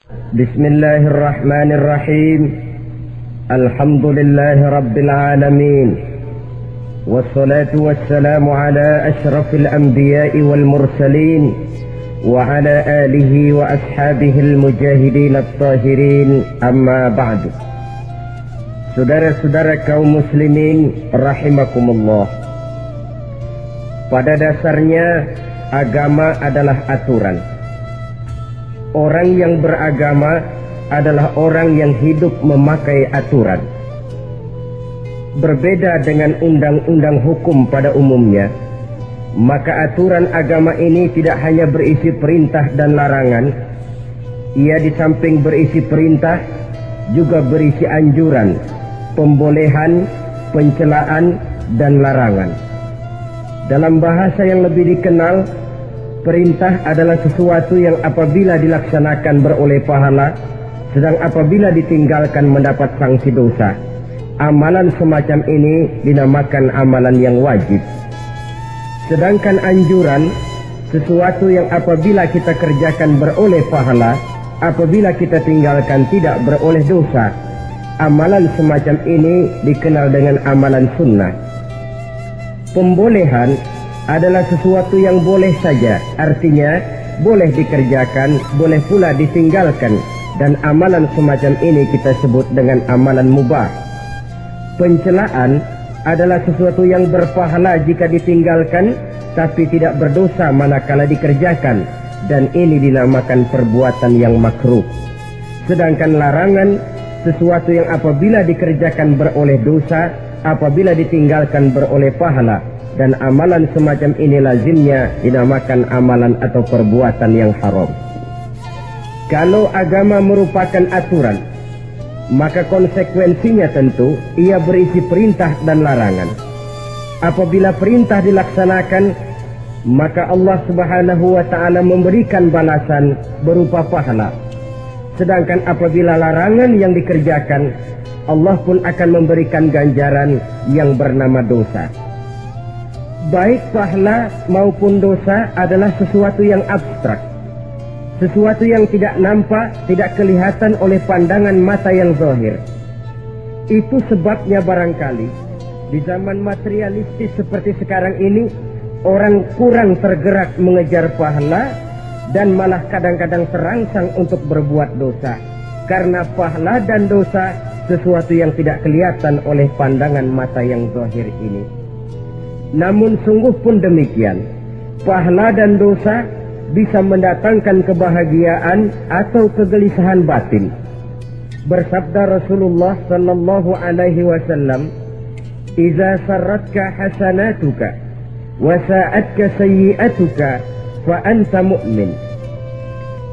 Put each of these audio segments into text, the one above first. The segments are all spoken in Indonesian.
Bismillahirrahmanirrahim. Alhamdulillahi rabbil alamin. Wassalatu wassalamu ala asyrafil anbiya'i wal mursalin wa ala alihi wa ashabihi al-mujahidin at-tahirin, amma ba'du. Saudara-saudara kaum muslimin rahimakumullah. Pada dasarnya agama adalah aturan. Orang yang beragama adalah orang yang hidup memakai aturan. Berbeda dengan undang-undang hukum pada umumnya, maka aturan agama ini tidak hanya berisi perintah dan larangan. Ia di samping berisi perintah juga berisi anjuran, pembolehan, pencelaan, dan larangan. Dalam bahasa yang lebih dikenal, perintah adalah sesuatu yang apabila dilaksanakan beroleh pahala, sedang apabila ditinggalkan mendapat sanksi dosa. Amalan semacam ini dinamakan amalan yang wajib. Sedangkan anjuran, sesuatu yang apabila kita kerjakan beroleh pahala, apabila kita tinggalkan tidak beroleh dosa. Amalan semacam ini dikenal dengan amalan sunnah. Pembolehan adalah sesuatu yang boleh saja, artinya boleh dikerjakan, boleh pula ditinggalkan, dan amalan semacam ini kita sebut dengan amalan mubah. Pencelaan adalah sesuatu yang berpahala jika ditinggalkan, tapi tidak berdosa manakala dikerjakan, dan ini dinamakan perbuatan yang makruh. Sedangkan larangan, sesuatu yang apabila dikerjakan beroleh dosa, apabila ditinggalkan beroleh pahala, dan amalan semacam ini lazimnya dinamakan amalan atau perbuatan yang haram. Kalau agama merupakan aturan, maka konsekuensinya tentu ia berisi perintah dan larangan. Apabila perintah dilaksanakan, maka Allah Subhanahu wa ta'ala memberikan balasan berupa pahala. Sedangkan apabila larangan yang dikerjakan, Allah pun akan memberikan ganjaran yang bernama dosa. Baik pahala maupun dosa adalah sesuatu yang abstrak, sesuatu yang tidak nampak, tidak kelihatan oleh pandangan mata yang zahir. Itu sebabnya barangkali di zaman materialistis seperti sekarang ini, orang kurang tergerak mengejar pahala dan malah kadang-kadang terangsang untuk berbuat dosa, karena pahala dan dosa sesuatu yang tidak kelihatan oleh pandangan mata yang zahir ini. Namun sungguh pun demikian, pahala dan dosa bisa mendatangkan kebahagiaan atau kegelisahan batin. Bersabda Rasulullah sallallahu alaihi wasallam, "Idza sarratka hasanatuka wa sa'atka sayyi'atuka fa anta mu'min."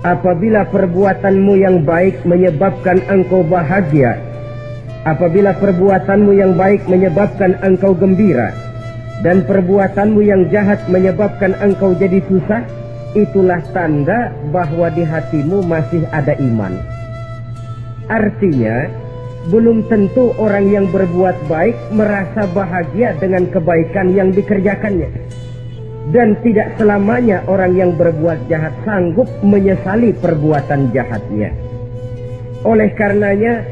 Apabila perbuatanmu yang baik menyebabkan engkau bahagia, apabila perbuatanmu yang baik menyebabkan engkau gembira, dan perbuatanmu yang jahat menyebabkan engkau jadi susah, itulah tanda bahwa di hatimu masih ada iman. Artinya, belum tentu orang yang berbuat baik merasa bahagia dengan kebaikan yang dikerjakannya. Dan tidak selamanya orang yang berbuat jahat sanggup menyesali perbuatan jahatnya. Oleh karenanya,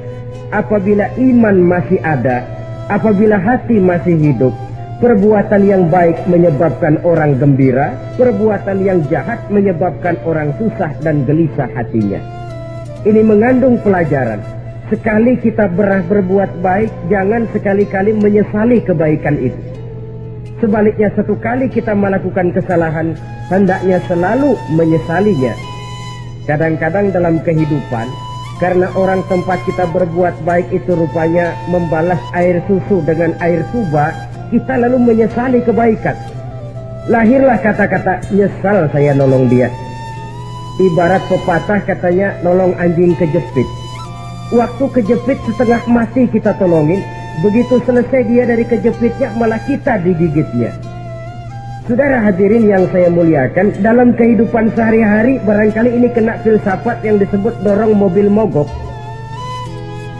apabila iman masih ada, apabila hati masih hidup, perbuatan yang baik menyebabkan orang gembira, perbuatan yang jahat menyebabkan orang susah dan gelisah hatinya. Ini mengandung pelajaran. Sekali kita berbuat baik, jangan sekali-kali menyesali kebaikan itu. Sebaliknya, satu kali kita melakukan kesalahan, hendaknya selalu menyesalinya. Kadang-kadang dalam kehidupan, karena orang tempat kita berbuat baik itu rupanya membalas air susu dengan air tuba, kita lalu menyesali kebaikan. Lahirlah kata-kata, nyesal saya nolong dia. Ibarat pepatah katanya, nolong anjing kejepit. Waktu kejepit setengah mati kita tolongin, begitu selesai dia dari kejepitnya malah kita digigitnya. Saudara hadirin yang saya muliakan, dalam kehidupan sehari-hari barangkali ini kena filsafat yang disebut dorong mobil mogok.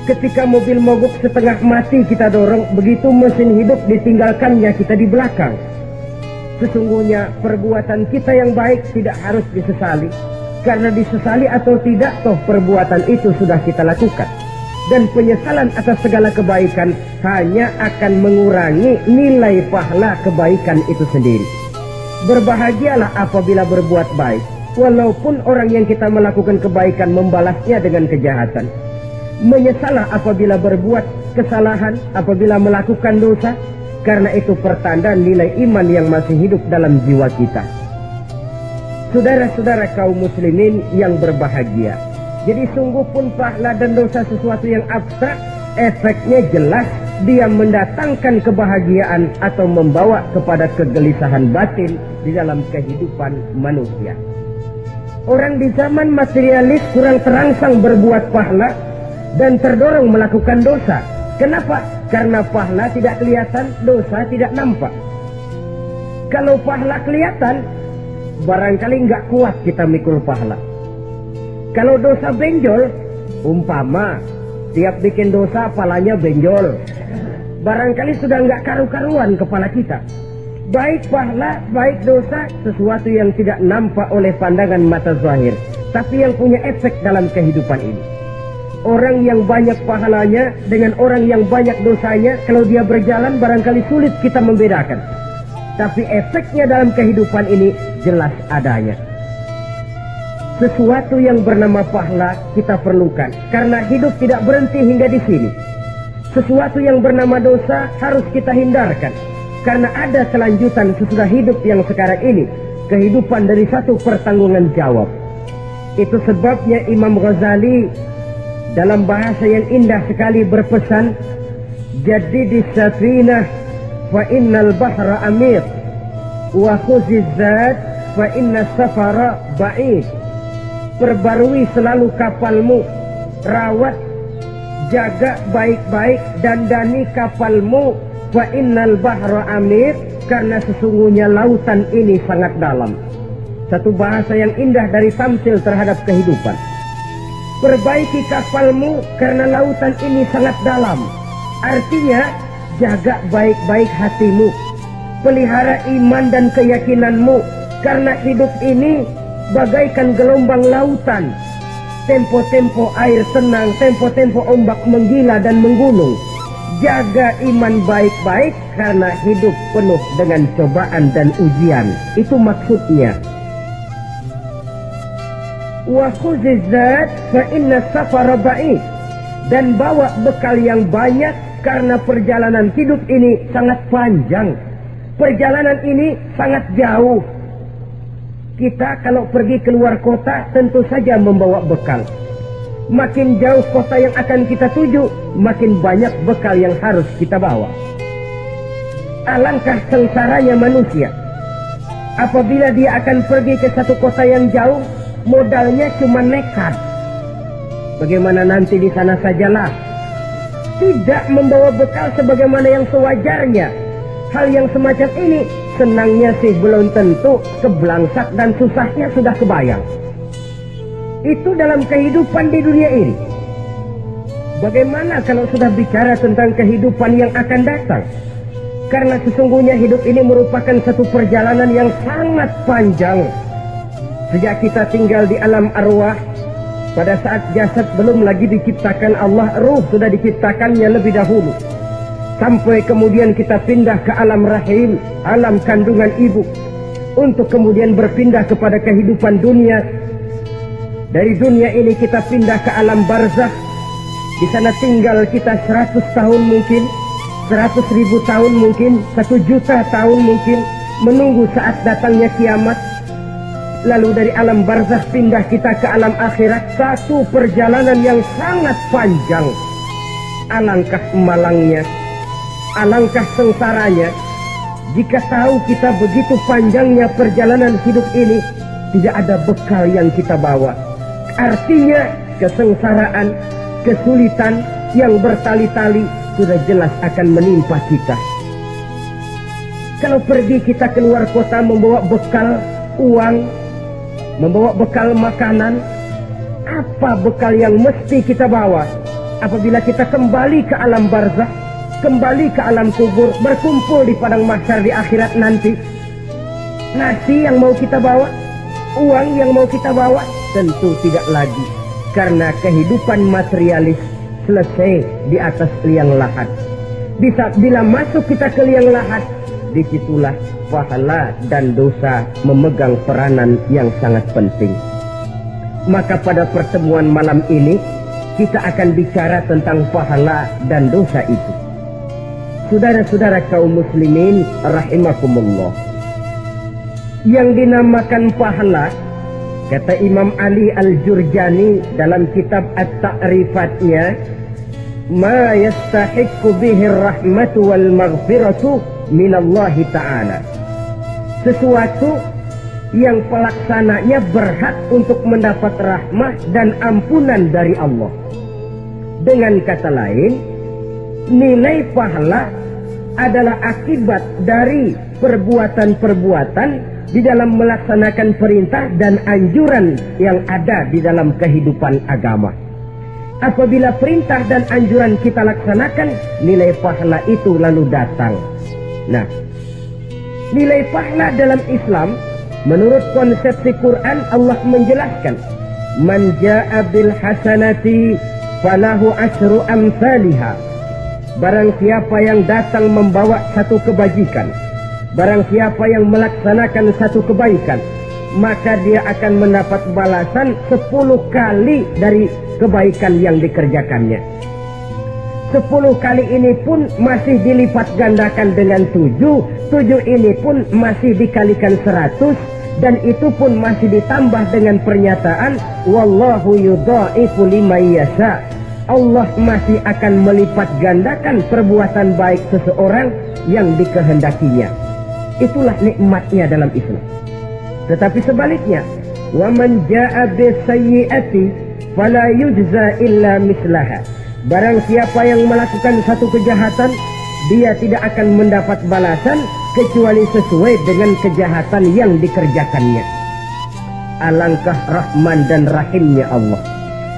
Ketika mobil mogok setengah mati kita dorong, begitu mesin hidup ditinggalkannya kita di belakang. Sesungguhnya perbuatan kita yang baik tidak harus disesali. Karena disesali atau tidak, toh perbuatan itu sudah kita lakukan. Dan penyesalan atas segala kebaikan hanya akan mengurangi nilai pahala kebaikan itu sendiri. Berbahagialah apabila berbuat baik, walaupun orang yang kita melakukan kebaikan membalasnya dengan kejahatan. Menyesalah apabila berbuat kesalahan, apabila melakukan dosa, karena itu pertanda nilai iman yang masih hidup dalam jiwa kita. Saudara-saudara kaum muslimin yang berbahagia, jadi sungguh pun pahala dan dosa sesuatu yang abstrak, efeknya jelas dia mendatangkan kebahagiaan atau membawa kepada kegelisahan batin di dalam kehidupan manusia. Orang di zaman materialis kurang terangsang berbuat pahala dan terdorong melakukan dosa. Kenapa? Karena pahala tidak kelihatan, dosa tidak nampak. Kalau pahala kelihatan, barangkali nggak kuat kita mikul pahala. Kalau dosa benjol, umpama tiap bikin dosa palanya benjol, barangkali sudah nggak karu-karuan kepala kita. Baik pahala, baik dosa, sesuatu yang tidak nampak oleh pandangan mata zahir, tapi yang punya efek dalam kehidupan ini. Orang yang banyak pahalanya dengan orang yang banyak dosanya, kalau dia berjalan barangkali sulit kita membedakan. Tapi efeknya dalam kehidupan ini jelas adanya. Sesuatu yang bernama pahala kita perlukan, karena hidup tidak berhenti hingga di sini. Sesuatu yang bernama dosa harus kita hindarkan, karena ada kelanjutan sesudah hidup yang sekarang ini, kehidupan dari satu pertanggungan jawab. Itu sebabnya Imam Ghazali dalam bahasa yang indah sekali berpesan, jadidis safinah fa innal bahra amir wa khuziz zat fa inna safara ba'id. Perbarui selalu kapalmu, rawat, jaga baik-baik, dandani kapalmu, fa innal bahra amir, karena sesungguhnya lautan ini sangat dalam. Satu bahasa yang indah dari tamsil terhadap kehidupan. Perbaiki kapalmu karena lautan ini sangat dalam. Artinya jaga baik-baik hatimu, pelihara iman dan keyakinanmu, karena hidup ini bagaikan gelombang lautan. Tempo-tempo air tenang, tempo-tempo ombak menggila dan menggunung. Jaga iman baik-baik karena hidup penuh dengan cobaan dan ujian. Itu maksudnya. Wa khuzizat fa inna safara ba'id, dan bawa bekal yang banyak karena perjalanan hidup ini sangat panjang. Perjalanan ini sangat jauh. Kita kalau pergi keluar kota tentu saja membawa bekal. Makin jauh kota yang akan kita tuju, makin banyak bekal yang harus kita bawa. Alangkah sengsaranya manusia apabila dia akan pergi ke satu kota yang jauh, modalnya cuma nekat. Bagaimana nanti di sana sajalah. Tidak membawa bekal sebagaimana yang sewajarnya. Hal yang semacam ini senangnya sih belum tentu, keblangsak dan susahnya sudah kebayang. Itu dalam kehidupan di dunia ini. Bagaimana kalau sudah bicara tentang kehidupan yang akan datang? Karena sesungguhnya hidup ini merupakan satu perjalanan yang sangat panjang. Sejak kita tinggal di alam arwah, pada saat jasad belum lagi diciptakan Allah, ruh sudah diciptakannya lebih dahulu. Sampai kemudian kita pindah ke alam rahim, alam kandungan ibu, untuk kemudian berpindah kepada kehidupan dunia. Dari dunia ini kita pindah ke alam barzakh. Di sana tinggal kita 100 tahun mungkin, 100.000 tahun mungkin, 1 juta tahun mungkin, menunggu saat datangnya kiamat. Lalu dari alam barzakh pindah kita ke alam akhirat, satu perjalanan yang sangat panjang. Alangkah malangnya, alangkah sengsaranya jika tahu kita begitu panjangnya perjalanan hidup ini, tidak ada bekal yang kita bawa. Artinya kesengsaraan, kesulitan yang bertali-tali sudah jelas akan menimpa kita. Kalau pergi kita keluar kota membawa bekal uang, membawa bekal makanan, apa bekal yang mesti kita bawa? Apabila kita kembali ke alam barzakh, kembali ke alam kubur, berkumpul di padang mahsyar di akhirat nanti, nasi yang mau kita bawa, uang yang mau kita bawa, Tentu tidak lagi, karena kehidupan materialis selesai di atas liang lahat. Bila masuk kita ke liang lahat, disitulah pahala dan dosa memegang peranan yang sangat penting. Maka pada pertemuan malam ini kita akan bicara tentang pahala dan dosa itu. Saudara-saudara kaum muslimin rahimakumullah, yang dinamakan pahala, kata Imam Ali Al-Jurjani dalam kitab At-Ta'rifatnya, ma yastahiqqu bihi rahmatu wal maghfiratu minallahi ta'ala, sesuatu yang pelaksananya berhak untuk mendapat rahmah dan ampunan dari Allah. Dengan kata lain, nilai pahala adalah akibat dari perbuatan-perbuatan di dalam melaksanakan perintah dan anjuran yang ada di dalam kehidupan agama. Apabila perintah dan anjuran kita laksanakan, nilai pahala itu lalu datang. Nah, nilai pahala dalam Islam menurut konsepsi Quran, Allah menjelaskan, man jaa bil hasanati falahu asyru amsalihha. Barang siapa yang datang membawa satu kebajikan, barang siapa yang melaksanakan satu kebaikan, maka dia akan mendapat balasan 10 kali dari kebaikan yang dikerjakannya. 10 kali ini pun masih dilipat gandakan dengan 7 ini pun masih dikalikan 100, dan itu pun masih ditambah dengan pernyataan wallahu yudha'ifu liman yasha. Allah masih akan melipat gandakan perbuatan baik seseorang yang dikehendakinya. Itulah nikmatnya dalam Islam. Tetapi sebaliknya, wa man jaa bisayyi'ati fala yujza illa mislaha. Barang siapa yang melakukan satu kejahatan, dia tidak akan mendapat balasan kecuali sesuai dengan kejahatan yang dikerjakannya. Alangkah rahman dan rahimnya Allah.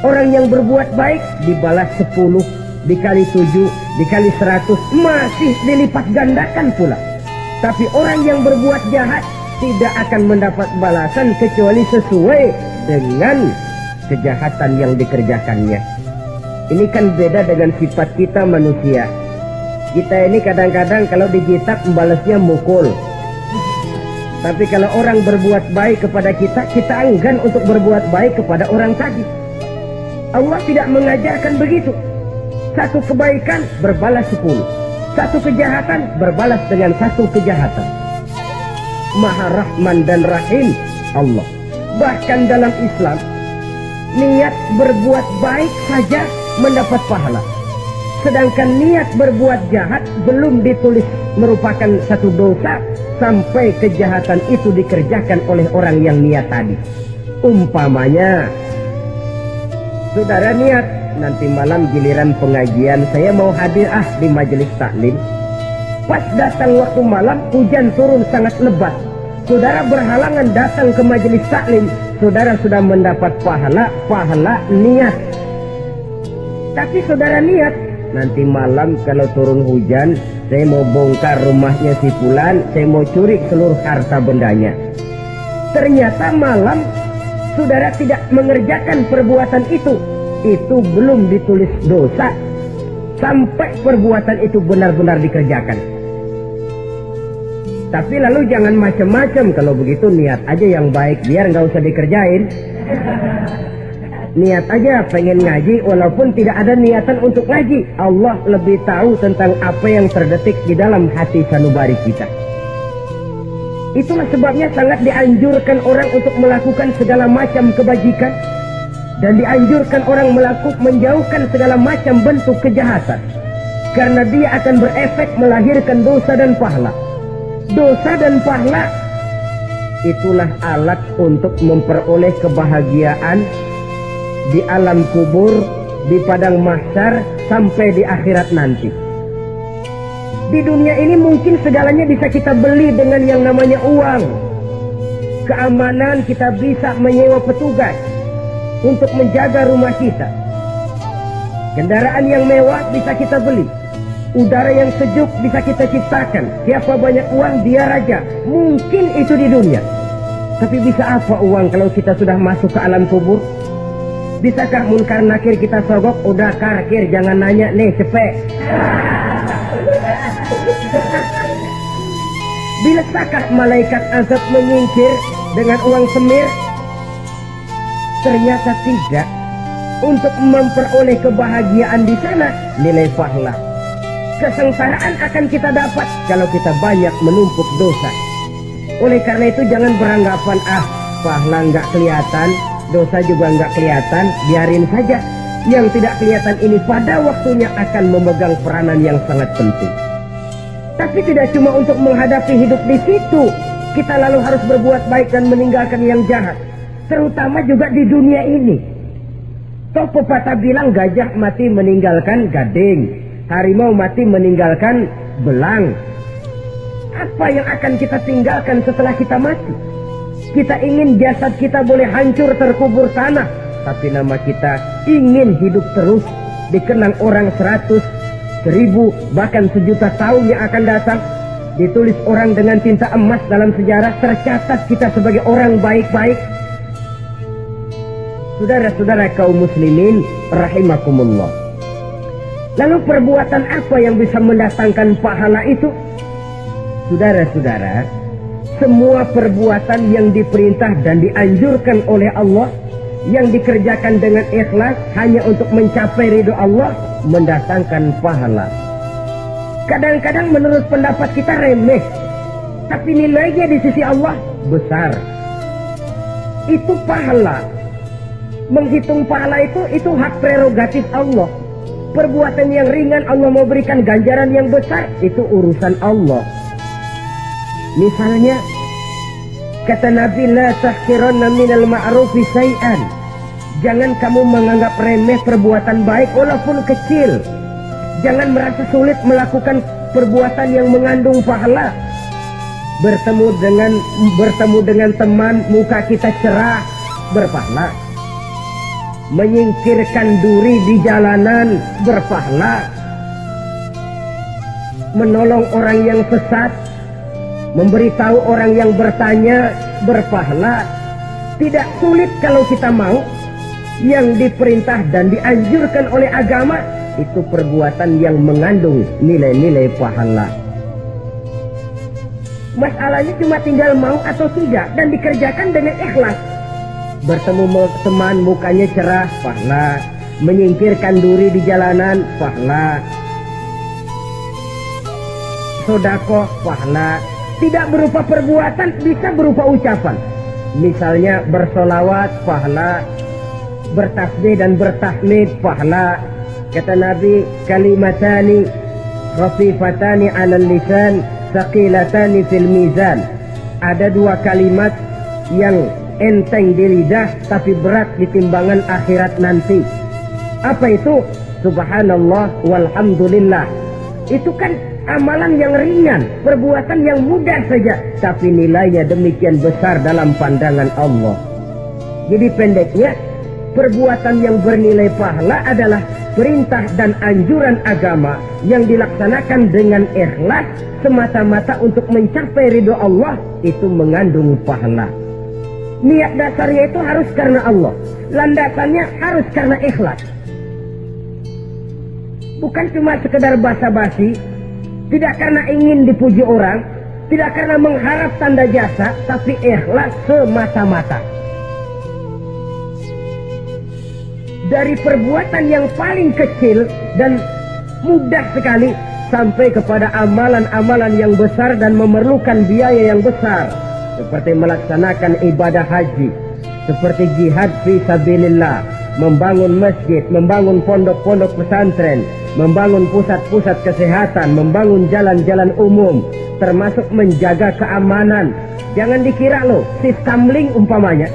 Orang yang berbuat baik dibalas 10, dikali 7, dikali 100, masih dilipat gandakan pula. Tapi orang yang berbuat jahat tidak akan mendapat balasan kecuali sesuai dengan kejahatan yang dikerjakannya. Ini kan beda dengan sifat kita manusia. Kita ini kadang-kadang kalau digitak membalasnya mukul. Tapi kalau orang berbuat baik kepada kita, kita enggan untuk berbuat baik kepada orang tadi. Allah tidak mengajarkan begitu. Satu kebaikan berbalas 10. Satu kejahatan berbalas dengan satu kejahatan. Maha Rahman dan Rahim Allah. Bahkan dalam Islam, niat berbuat baik saja mendapat pahala. Sedangkan niat berbuat jahat belum ditulis merupakan satu dosa sampai kejahatan itu dikerjakan oleh orang yang niat tadi. Umpamanya, saudara niat, nanti malam giliran pengajian saya mau hadir di majelis taklim. Pas datang waktu malam, hujan turun sangat lebat. Saudara berhalangan datang ke majelis taklim. Saudara sudah mendapat pahala niat. Tapi saudara niat, nanti malam kalau turun hujan, saya mau bongkar rumahnya si fulan, saya mau curi seluruh harta bendanya. Ternyata malam saudara tidak mengerjakan perbuatan itu belum ditulis dosa sampai perbuatan itu benar-benar dikerjakan. Tapi lalu jangan macam-macam. Kalau begitu niat aja yang baik, biar nggak usah dikerjain. Niat aja pengen ngaji walaupun tidak ada niatan untuk ngaji. Allah lebih tahu tentang apa yang terdetik di dalam hati sanubari kita. Itulah sebabnya sangat dianjurkan orang untuk melakukan segala macam kebajikan, dan dianjurkan orang menjauhkan segala macam bentuk kejahatan, karena dia akan berefek melahirkan dosa dan pahala. Dosa dan pahala itulah alat untuk memperoleh kebahagiaan di alam kubur, di padang mahsyar, sampai di akhirat nanti. Di dunia ini mungkin segalanya bisa kita beli dengan yang namanya uang. Keamanan kita bisa menyewa petugas untuk menjaga rumah kita. Kendaraan yang mewah bisa kita beli. Udara yang sejuk bisa kita ciptakan. Siapa banyak uang, dia raja. Mungkin itu di dunia. Tapi bisa apa uang kalau kita sudah masuk ke alam kubur? Bisakah munkar nakir kita sogok? Udah karkir, jangan nanya nih, cepet. Bisakah malaikat azab menyingkir dengan uang semir? Ternyata tidak. Untuk memperoleh kebahagiaan di sana, nilai pahala. Kesengsaraan akan kita dapat kalau kita banyak menumpuk dosa. Oleh karena itu jangan beranggapan pahala nggak kelihatan, dosa juga nggak kelihatan, biarin saja. Yang tidak kelihatan ini pada waktunya akan memegang peranan yang sangat penting. Tapi tidak cuma untuk menghadapi hidup di situ, kita lalu harus berbuat baik dan meninggalkan yang jahat. Terutama juga di dunia ini. Toh pepatah bilang gajah mati meninggalkan gading, harimau mati meninggalkan belang. Apa yang akan kita tinggalkan setelah kita mati? Kita ingin jasad kita boleh hancur terkubur tanah, tapi nama kita ingin hidup terus, dikenang orang 100, 1000, bahkan 1.000.000 tahun yang akan datang. Ditulis orang dengan tinta emas dalam sejarah, tercatat kita sebagai orang baik-baik. Saudara-saudara kaum muslimin rahimakumullah. Lalu perbuatan apa yang bisa mendatangkan pahala itu? Saudara-saudara, semua perbuatan yang diperintah dan dianjurkan oleh Allah, yang dikerjakan dengan ikhlas hanya untuk mencapai ridho Allah, mendatangkan pahala. Kadang-kadang menurut pendapat kita remeh, tapi nilainya di sisi Allah besar. Itu pahala. Menghitung pahala itu hak prerogatif Allah. Perbuatan yang ringan Allah mau berikan ganjaran yang besar, itu urusan Allah. Misalnya, kata Nabi, la tahqiranna minal ma'rufi syai'an. Jangan kamu menganggap remeh perbuatan baik walaupun kecil. Jangan merasa sulit melakukan perbuatan yang mengandung pahala. Bertemu dengan teman, muka kita cerah, berpahala. Menyingkirkan duri di jalanan, berpahala. Menolong orang yang sesat, memberitahu orang yang bertanya, berpahala. Tidak sulit kalau kita mau. Yang diperintah dan dianjurkan oleh agama, itu perbuatan yang mengandung nilai-nilai pahala. Masalahnya cuma tinggal mau atau tidak, dan dikerjakan dengan ikhlas. Bertemu teman, mukanya cerah, pahala. Menyingkirkan duri di jalanan, pahala. Sedekah, pahala. Tidak berupa perbuatan, bisa berupa ucapan. Misalnya bersolawat, pahala. Bertasbih dan bertahmid, pahala. Kata Nabi, kalimatani khafifatani 'alal lisan, thaqilatani fil mizan. Ada dua kalimat yang enteng di lidah tapi berat di timbangan akhirat nanti. Apa itu? Subhanallah walhamdulillah. Itu kan amalan yang ringan, perbuatan yang mudah saja, tapi nilainya demikian besar dalam pandangan Allah. Jadi pendeknya, perbuatan yang bernilai pahala adalah perintah dan anjuran agama yang dilaksanakan dengan ikhlas semata-mata untuk mencapai ridho Allah, itu mengandung pahala. Niat dasarnya itu harus karena Allah, landasannya harus karena ikhlas. Bukan cuma sekedar basa-basi, tidak karena ingin dipuji orang, tidak karena mengharap tanda jasa, tapi ikhlas semata-mata. Dari perbuatan yang paling kecil dan mudah sekali sampai kepada amalan-amalan yang besar dan memerlukan biaya yang besar, seperti melaksanakan ibadah haji, seperti jihad fi sabilillah, membangun masjid, membangun pondok-pondok pesantren, membangun pusat-pusat kesehatan, membangun jalan-jalan umum, termasuk menjaga keamanan. Jangan dikira loh, si Skamling umpamanya,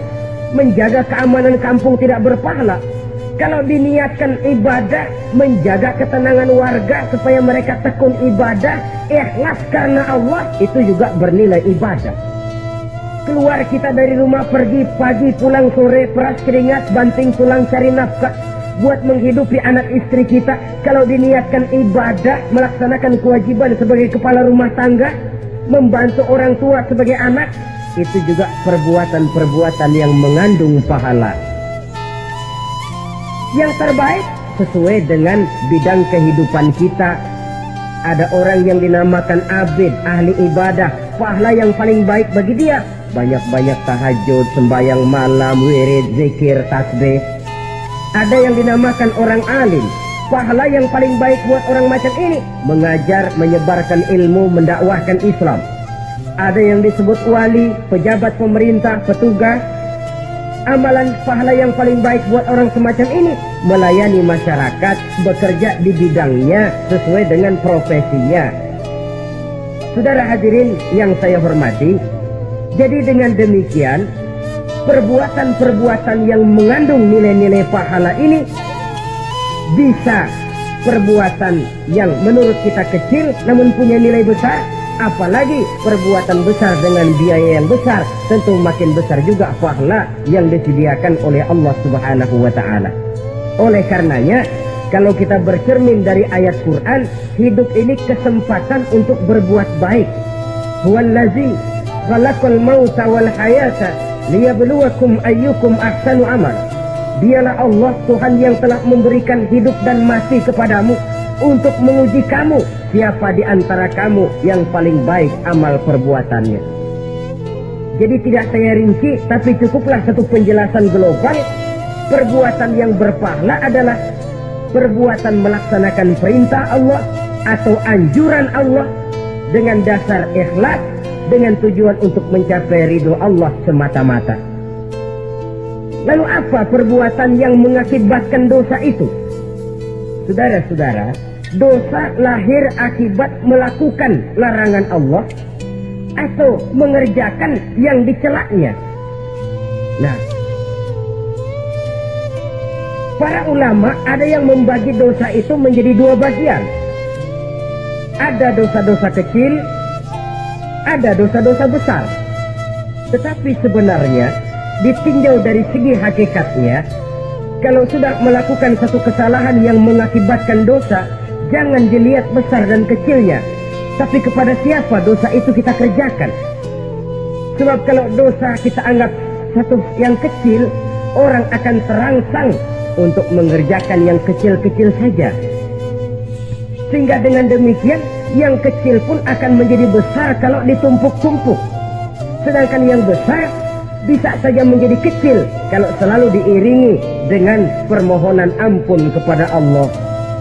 menjaga keamanan kampung tidak berpahala. Kalau diniatkan ibadah, menjaga ketenangan warga supaya mereka tekun ibadah, ikhlas karena Allah, itu juga bernilai ibadah. Keluar kita dari rumah, pergi pagi, pulang sore, peras keringat, banting tulang cari nafkah buat menghidupi anak istri kita. Kalau diniatkan ibadah, melaksanakan kewajiban sebagai kepala rumah tangga, membantu orang tua sebagai anak, itu juga perbuatan-perbuatan yang mengandung pahala. Yang terbaik sesuai dengan bidang kehidupan kita. Ada orang yang dinamakan abid, ahli ibadah, pahala yang paling baik bagi dia banyak-banyak tahajud, sembahyang malam, wirid, zikir, tasbih. Ada yang dinamakan orang alim, pahala yang paling baik buat orang macam ini mengajar, menyebarkan ilmu, mendakwahkan Islam. Ada yang disebut wali, pejabat pemerintah, petugas. Amalan pahala yang paling baik buat orang semacam ini melayani masyarakat, bekerja di bidangnya sesuai dengan profesinya. Saudara hadirin yang saya hormati, jadi dengan demikian perbuatan-perbuatan yang mengandung nilai-nilai pahala ini bisa perbuatan yang menurut kita kecil namun punya nilai besar. Apalagi perbuatan besar dengan biaya yang besar, tentu makin besar juga pahala yang disediakan oleh Allah Subhanahu wa Ta'ala. Oleh karenanya, kalau kita bercermin dari ayat Quran, hidup ini kesempatan untuk berbuat baik. Huwallazi khalaqal mauta wal hayata liyabluwakum ayyukum ahsanu amal. Dialah Allah, Tuhan yang telah memberikan hidup dan mati kepadamu untuk menguji kamu, siapa di antara kamu yang paling baik amal perbuatannya. Jadi tidak saya rinci, tapi cukuplah satu penjelasan global. Perbuatan yang berpahala adalah perbuatan melaksanakan perintah Allah atau anjuran Allah dengan dasar ikhlas, dengan tujuan untuk mencapai ridho Allah semata-mata. Lalu apa perbuatan yang mengakibatkan dosa itu? Saudara-saudara, dosa lahir akibat melakukan larangan Allah atau mengerjakan yang dicelaknya. Nah, para ulama ada yang membagi dosa itu menjadi dua bagian. Ada dosa-dosa kecil, ada dosa-dosa besar. Tetapi sebenarnya ditinjau dari segi hakikatnya, kalau sudah melakukan satu kesalahan yang mengakibatkan dosa, jangan dilihat besar dan kecilnya, tapi kepada siapa dosa itu kita kerjakan. Sebab kalau dosa kita anggap satu yang kecil, orang akan terangsang untuk mengerjakan yang kecil-kecil saja. Sehingga dengan demikian, yang kecil pun akan menjadi besar kalau ditumpuk-tumpuk. Sedangkan yang besar bisa saja menjadi kecil kalau selalu diiringi dengan permohonan ampun kepada Allah.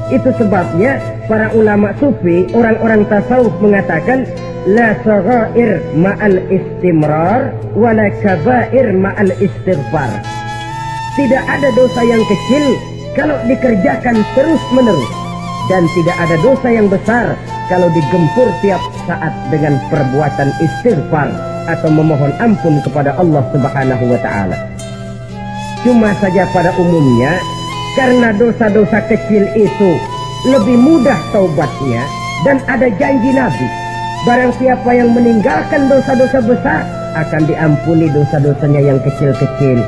Itu sebabnya para ulama sufi, orang-orang tasawuf mengatakan la saghair ma'al istimrar wa la kabair ma'al istighfar. Tidak ada dosa yang kecil kalau dikerjakan terus-menerus, dan tidak ada dosa yang besar kalau digempur tiap saat dengan perbuatan istighfar atau memohon ampun kepada Allah Subhanahu wa Ta'ala. Cuma saja pada umumnya, karena dosa-dosa kecil itu lebih mudah taubatnya, dan ada janji Nabi, barang siapa yang meninggalkan dosa-dosa besar akan diampuni dosa-dosanya yang kecil-kecil.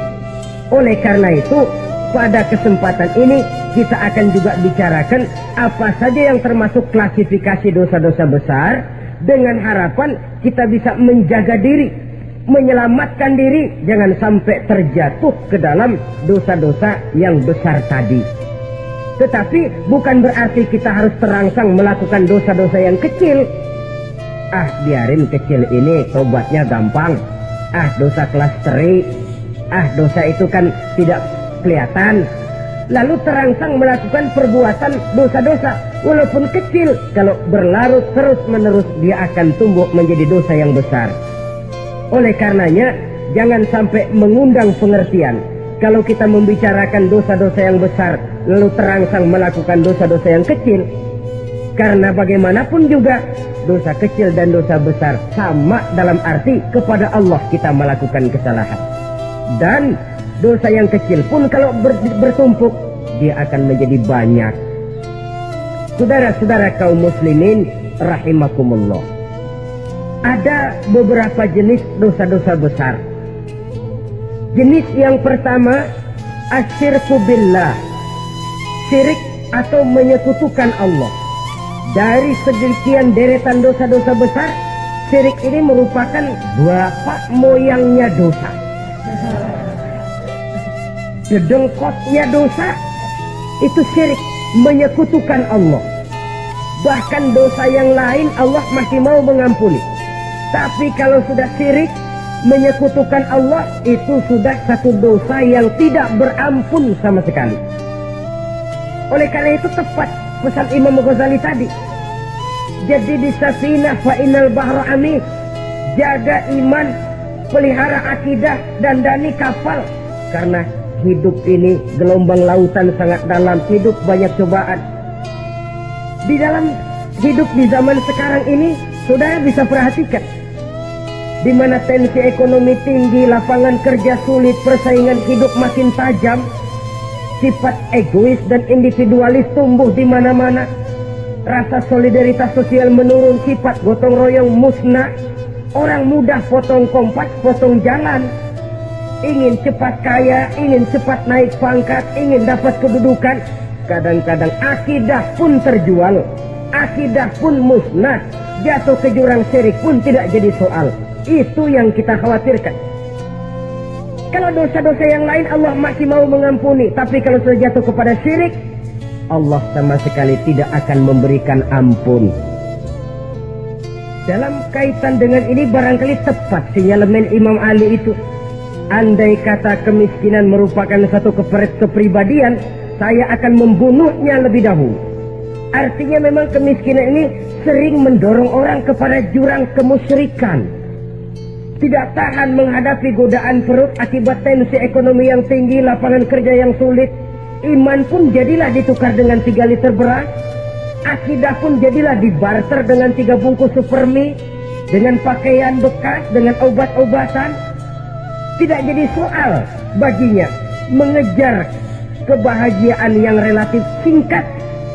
Oleh karena itu, pada kesempatan ini kita akan juga bicarakan apa saja yang termasuk klasifikasi dosa-dosa besar, dengan harapan kita bisa menjaga diri, menyelamatkan diri, jangan sampai terjatuh ke dalam dosa-dosa yang besar tadi. Tetapi bukan berarti kita harus terangsang melakukan dosa-dosa yang kecil. Biarin kecil ini, tobatnya gampang. Dosa kelas teri. Dosa itu kan tidak kelihatan. Lalu terangsang melakukan perbuatan dosa-dosa walaupun kecil, kalau berlarut terus-menerus dia akan tumbuh menjadi dosa yang besar. Oleh karenanya, jangan sampai mengundang pengertian kalau kita membicarakan dosa-dosa yang besar lalu terangsang melakukan dosa-dosa yang kecil. Karena bagaimanapun juga dosa kecil dan dosa besar sama dalam arti kepada Allah kita melakukan kesalahan. Dan dosa yang kecil pun kalau bertumpuk, dia akan menjadi banyak. Saudara-saudara kaum muslimin rahimakumullah, ada beberapa jenis dosa-dosa besar. Jenis yang pertama, asyirku billah, syirik atau menyekutukan Allah. Dari sekian deretan dosa-dosa besar, syirik ini merupakan bapak moyangnya dosa, dedengkotnya dosa. Itu syirik, menyekutukan Allah. Bahkan dosa yang lain Allah masih mau mengampuni. Tapi kalau sudah syirik, menyekutukan Allah, itu sudah satu dosa yang tidak berampun sama sekali. Oleh karena itu tepat pesan Imam Ghazali tadi. Jadi di safinah fa innal bahra amik. Jaga iman, pelihara akidah, dandani kapal. Karena hidup ini gelombang lautan sangat dalam, hidup banyak cobaan. Di dalam hidup di zaman sekarang ini, saudara bisa perhatikan, di mana tensi ekonomi tinggi, lapangan kerja sulit, persaingan hidup makin tajam, sifat egois dan individualis tumbuh di mana-mana, rasa solidaritas sosial menurun, sifat gotong royong musnah, orang mudah potong kompas, potong jalan, ingin cepat kaya, ingin cepat naik pangkat, ingin dapat kedudukan. Kadang-kadang akidah pun terjual, akidah pun musnah, jatuh ke jurang syirik pun tidak jadi soal. Itu yang kita khawatirkan. Kalau dosa-dosa yang lain Allah masih mau mengampuni, tapi kalau sudah jatuh kepada syirik, Allah sama sekali tidak akan memberikan ampun. Dalam kaitan dengan ini barangkali tepat sinyalemen Imam Ali itu. Andai kata kemiskinan merupakan satu kepribadian, saya akan membunuhnya lebih dahulu. Artinya memang kemiskinan ini sering mendorong orang kepada jurang kemusyrikan. Tidak tahan menghadapi godaan perut akibat tensi ekonomi yang tinggi, lapangan kerja yang sulit. Iman pun jadilah ditukar dengan 3 liter beras. Akidah pun jadilah dibarter dengan 3 bungkus supermi, dengan pakaian bekas, dengan obat-obatan. Tidak jadi soal baginya mengejar kebahagiaan yang relatif singkat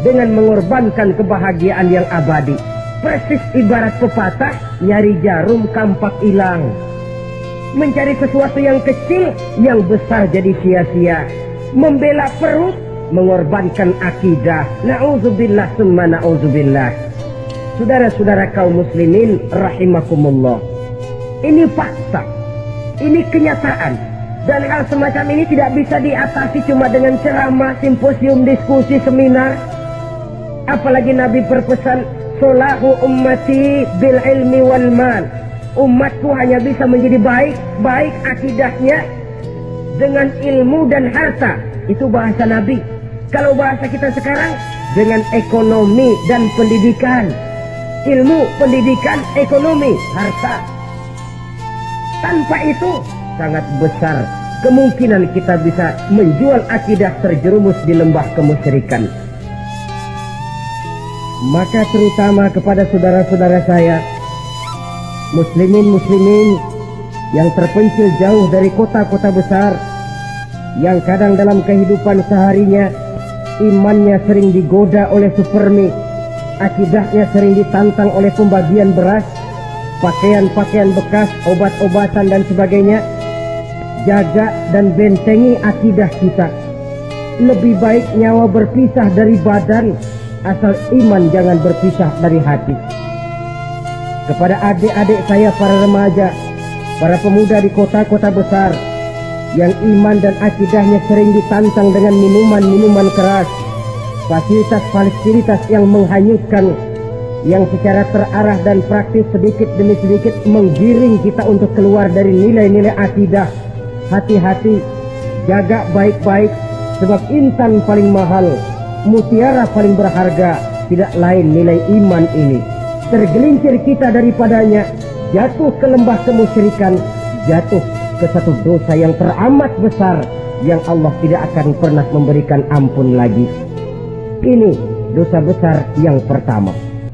dengan mengorbankan kebahagiaan yang abadi. Persis ibarat pepatah, nyari jarum kampak hilang. Mencari sesuatu yang kecil, yang besar jadi sia-sia. Membela perut, mengorbankan akidah. Na'udzubillah summa na'udzubillah. Saudara-saudara kaum muslimin rahimakumullah, ini fakta, ini kenyataan. Dan hal semacam ini tidak bisa diatasi cuma dengan ceramah, simposium, diskusi, seminar. Apalagi Nabi berpesan, solahu ummati bil ilmi wal mal. Umatku hanya bisa menjadi baik akidahnya dengan ilmu dan harta. Itu bahasa Nabi. Kalau bahasa kita sekarang, dengan ekonomi dan pendidikan. Ilmu, pendidikan, ekonomi, harta. Tanpa itu sangat besar kemungkinan kita bisa menjual akidah terjerumus di lembah kemusyrikan. Maka terutama kepada saudara-saudara saya, muslimin yang terpencil jauh dari kota-kota besar, yang kadang dalam kehidupan seharinya imannya sering digoda oleh supermi, akidahnya sering ditantang oleh pembagian beras, pakaian-pakaian bekas, obat-obatan dan sebagainya. Jaga dan bentengi akidah kita. Lebih baik nyawa berpisah dari badan, asal iman jangan berpisah dari hati. Kepada adik-adik saya para remaja, para pemuda di kota-kota besar, yang iman dan akidahnya sering ditantang dengan minuman-minuman keras, fasilitas-fasilitas yang menghanyutkan, yang secara terarah dan praktis sedikit demi sedikit menggiring kita untuk keluar dari nilai-nilai akidah. Hati-hati, jaga baik-baik, sebab intan paling mahal, mutiara paling berharga, tidak lain nilai iman ini. Tergelincir kita daripadanya, jatuh ke lembah kemusyrikan, jatuh ke satu dosa yang teramat besar, yang Allah tidak akan pernah memberikan ampun lagi. Ini dosa besar yang pertama.